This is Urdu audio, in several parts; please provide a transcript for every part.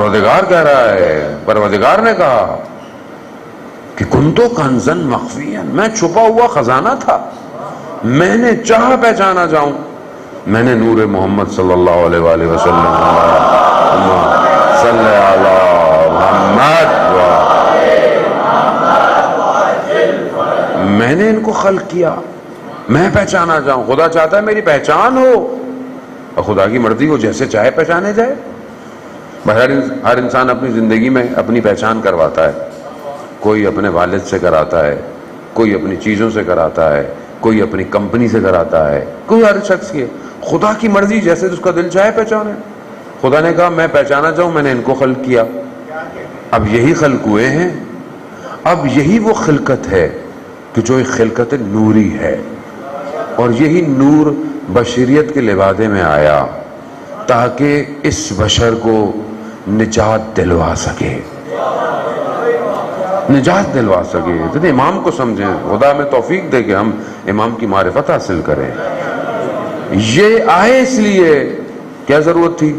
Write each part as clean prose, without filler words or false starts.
پروردگار کہہ رہا ہے، پروردگار نے کہا کہ کنتو کنزن مخفیا، میں چھپا ہوا خزانہ تھا، میں نے چاہا پہچانا جاؤں، میں نے نور محمد صلی اللہ علیہ وآلہ وسلم صلی علی محمد، میں نے ان کو خلق کیا، میں پہچانا جاؤں۔ خدا چاہتا ہے میری پہچان ہو، اور خدا کی مرضی وہ جیسے چاہے پہچانے جائے۔ ہر انسان اپنی زندگی میں اپنی پہچان کرواتا ہے، کوئی اپنے والد سے کراتا ہے، کوئی اپنی چیزوں سے کراتا ہے، کوئی اپنی کمپنی سے کراتا ہے، کوئی ہر شخص کی۔ خدا کی مرضی جیسے اس کا دل چاہے پہچانے۔ خدا نے کہا میں پہچانا چاہوں، میں نے ان کو خلق کیا۔ اب یہی خلق ہوئے ہیں، اب یہی وہ خلقت ہے کہ جو ایک خلقت نوری ہے، اور یہی نور بشریت کے لبادے میں آیا تاکہ اس بشر کو نجات دلوا سکے، نجات دلوا سکے۔ تو امام کو سمجھیں، خدا میں توفیق دے کہ ہم امام کی معرفت حاصل کریں۔ یہ آئے اس لیے، کیا ضرورت تھی؟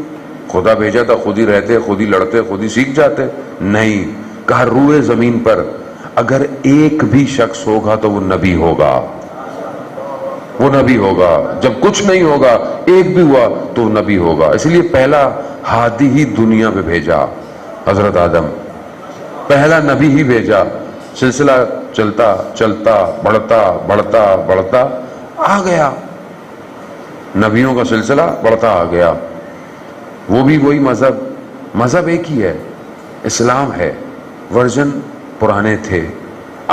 خدا بھیجا تھا خود ہی رہتے، خود ہی لڑتے، خود ہی سیکھ جاتے؟ نہیں، کہا روئے زمین پر اگر ایک بھی شخص ہوگا تو وہ نبی ہوگا، وہ نبی ہوگا۔ جب کچھ نہیں ہوگا، ایک بھی ہوا تو وہ نبی ہوگا۔ اس لیے پہلا ہادی ہی دنیا پہ بھیجا، حضرت آدم پہلا نبی ہی بھیجا۔ سلسلہ چلتا چلتا بڑھتا بڑھتا بڑھتا آ گیا، نبیوں کا سلسلہ بڑھتا آ گیا۔ وہ بھی وہی مذہب ایک ہی ہے، اسلام ہے۔ ورژن پرانے تھے،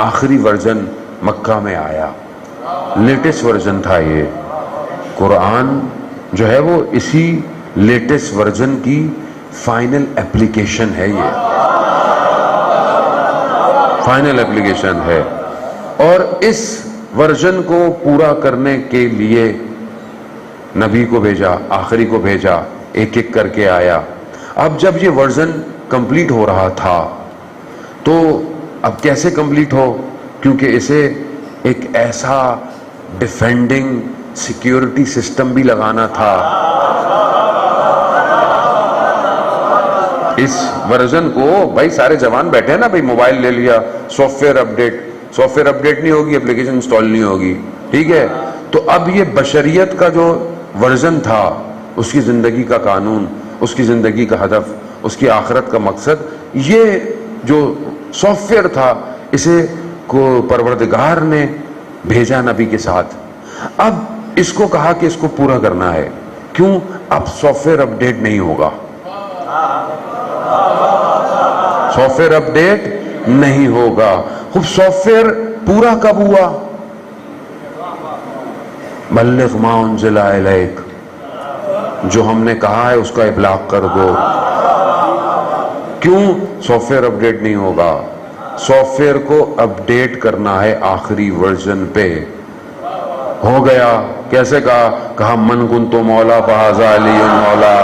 آخری ورژن مکہ میں آیا، لیٹسٹ ورژن تھا۔ یہ قرآن جو ہے وہ اسی لیٹسٹ ورژن کی فائنل اپلیکیشن ہے، یہ فائنل اپلیکیشن ہے۔ اور اس ورژن کو پورا کرنے کے لیے نبی کو بھیجا، آخری کو بھیجا، ایک ایک کر کے آیا۔ اب جب یہ ورژن کمپلیٹ ہو رہا تھا تو اب کیسے کمپلیٹ ہو؟ کیونکہ اسے ایک ایسا ڈیفینڈنگ سیکیورٹی سسٹم بھی لگانا تھا۔ اس ورژن کو بھائی سارے جوان بیٹھے ہیں نا، بھائی موبائل لے لیا، سافٹ ویئر اپڈیٹ نہیں ہوگی، اپلیکیشن انسٹال نہیں ہوگی، ٹھیک ہے؟ تو اب یہ بشریت کا جو ورژن تھا، اس کی زندگی کا قانون، اس کی زندگی کا ہدف، اس کی آخرت کا مقصد، یہ جو سافٹ ویئر تھا، اسے کو پروردگار نے بھیجا نبی کے ساتھ۔ اب اس کو کہا کہ اس کو پورا کرنا ہے۔ کیوں؟ اب سافٹ ویئر اپڈیٹ نہیں ہوگا، سافٹ ویئر اپڈیٹ نہیں ہوگا۔ خوب سافٹ ویئر پورا کب ہوا؟ بلغ ما انزل الیک، جو ہم نے کہا ہے اس کا ابلاغ کر دو۔ کیوں سافٹ ویئر اپڈیٹ نہیں ہوگا؟ سافٹ ویئر کو اپڈیٹ کرنا ہے آخری ورژن پہ۔ ہو گیا، کیسے کہا من کنتو مولا فہذا علی مولا۔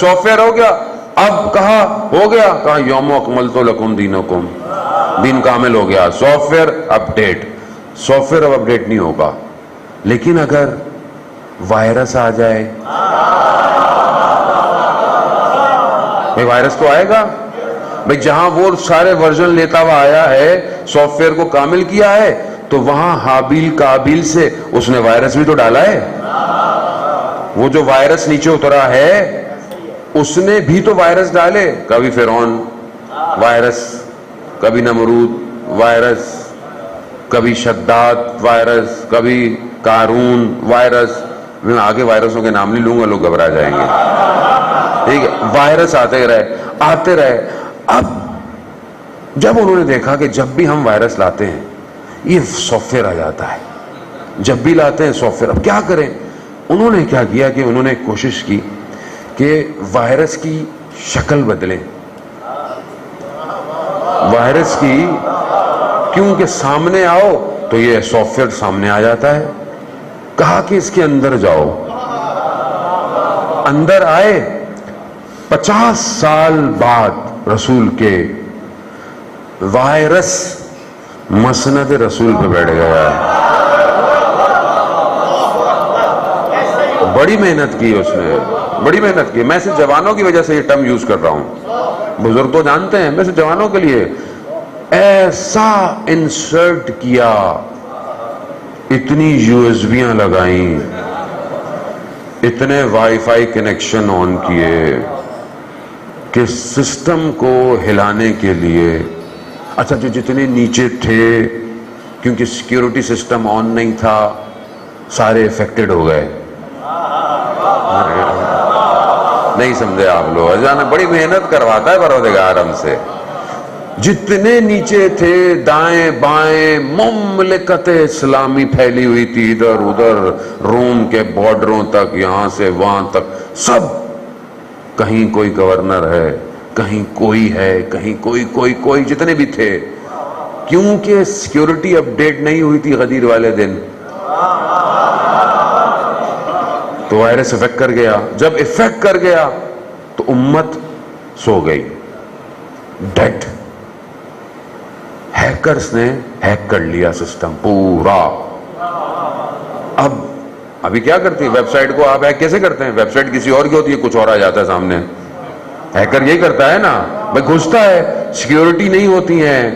سافٹ ویئر ہو گیا، اب کہا ہو گیا، کہا یوم اکملت لکم دینکم، دین کامل ہو گیا۔ Soft where update, soft where اب اپڈیٹ نہیں ہوگا۔ لیکن اگر وائرس آ جائے، بھائی وائرس تو آئے گا، بھائی جہاں وہ سارے ورژن لیتا ہوا آیا ہے، سافٹ ویئر کو کامل کیا ہے، تو وہاں حابیل کابیل سے اس نے وائرس بھی تو ڈالا ہے۔ وہ جو وائرس نیچے اترا ہے اس نے بھی تو وائرس ڈالے، کبھی فرعون وائرس، کبھی نمرود وائرس، کبھی شداد وائرس، کبھی قارون وائرس۔ میں آگے وائرسوں کے نام نہیں لوں گا، لوگ گھبرا جائیں گے، ٹھیک ہے؟ وائرس آتے رہے۔ اب جب انہوں نے دیکھا کہ جب بھی ہم وائرس لاتے ہیں یہ سافٹ ویئر آ جاتا ہے، جب بھی لاتے ہیں سافٹ ویئر، اب کیا کریں؟ انہوں نے کیا کیا کہ انہوں نے کوشش کی کہ وائرس کی شکل بدلیں، وائرس کی، کیونکہ سامنے آؤ تو یہ سافٹ ویئر سامنے آ جاتا ہے۔ کہا کہ اس کے اندر جاؤ، اندر آئے۔ 50 سال بعد رسول کے وائرس مسند رسول پہ بیٹھ گیا ہے. بڑی محنت کی اس نے, بڑی محنت کی. میں صرف جوانوں کی وجہ سے یہ ٹرم یوز کر رہا ہوں, بزرگ تو جانتے ہیں, میں صرف جوانوں کے لیے. ایسا انسرٹ کیا, اتنی یو ایس بیاں لگائیں, اتنے وائی فائی کنیکشن آن کیے کہ سسٹم کو ہلانے کے لیے, اچھا جو جتنے نیچے تھے کیونکہ سیکیورٹی سسٹم آن نہیں تھا سارے افیکٹڈ ہو گئے. نہیں سمجھے آپ لوگ, اجانا بڑی محنت کرواتا ہے پروردگار ہم سے. جتنے نیچے تھے دائیں بائیں مملکت اسلامی پھیلی ہوئی تھی, ادھر ادھر روم کے بارڈروں تک, یہاں سے وہاں تک, سب کہیں کوئی گورنر ہے, کہیں کوئی ہے, کہیں کوئی جتنے بھی تھے, کیونکہ سیکیورٹی اپڈیٹ نہیں ہوئی تھی غدیر والے دن, تو وائرس افیکٹ کر گیا. جب افیکٹ کر گیا تو امت سو گئی, ڈیڈ. ہیکرز نے ہیک کر لیا سسٹم پورا. اب ابھی کیا کرتی ہے ویب سائٹ کو آپ ہیک کیسے کرتے ہیں؟ ویب سائٹ کسی اور کی ہوتی ہے, کچھ اور آ جاتا ہے سامنے. ہیکر یہی کرتا ہے نا بھائی, گھستا ہے, سیکیورٹی نہیں ہوتی ہیں,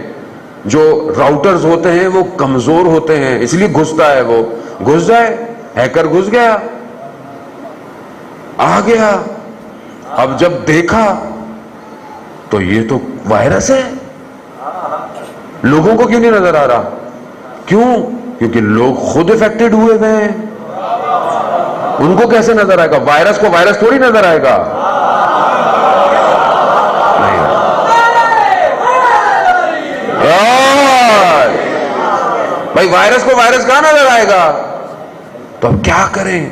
جو راؤٹرز ہوتے ہیں وہ کمزور ہوتے ہیں, اس لیے گھستا ہے. وہ گھس جائے, ہیکر گھس گیا, آ گیا. اب جب دیکھا تو یہ تو وائرس ہے, لوگوں کو کیوں نہیں نظر آ رہا؟ کیوں؟ کیونکہ لوگ خود افیکٹڈ ہوئے ہیں. ان کو کیسے نظر آئے گا؟ وائرس کو وائرس تھوڑی نظر آئے گا. بھائی وائرس کو وائرس کہاں نظر آئے گا؟ تو اب کیا کریں؟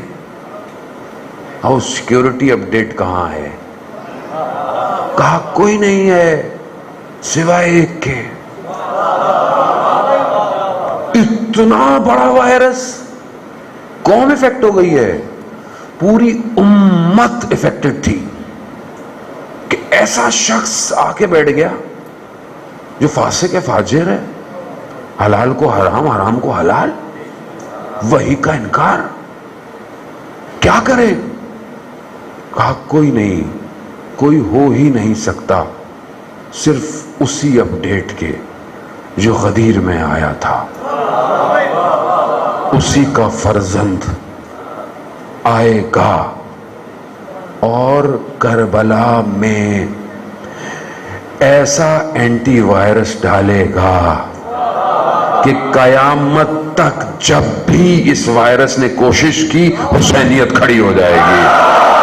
اور سیکیورٹی اپڈیٹ کہاں ہے؟ کہا کوئی نہیں ہے سوائے ایک کے. اتنا بڑا وائرس, قوم افیکٹ ہو گئی ہے, پوری امت افیکٹڈ تھی, کہ ایسا شخص آ کے بیٹھ گیا جو فاسق ہے, فاجر ہے, حلال کو حرام, حرام کو حلال, وہی کا انکار. کیا کرے؟ کہا کوئی نہیں, کوئی ہو ہی نہیں سکتا صرف اسی اپڈیٹ کے جو غدیر میں آیا تھا, اسی کا فرزند آئے گا اور کربلا میں ایسا اینٹی وائرس ڈالے گا کہ قیامت تک جب بھی اس وائرس نے کوشش کی حسینیت کھڑی ہو جائے گی.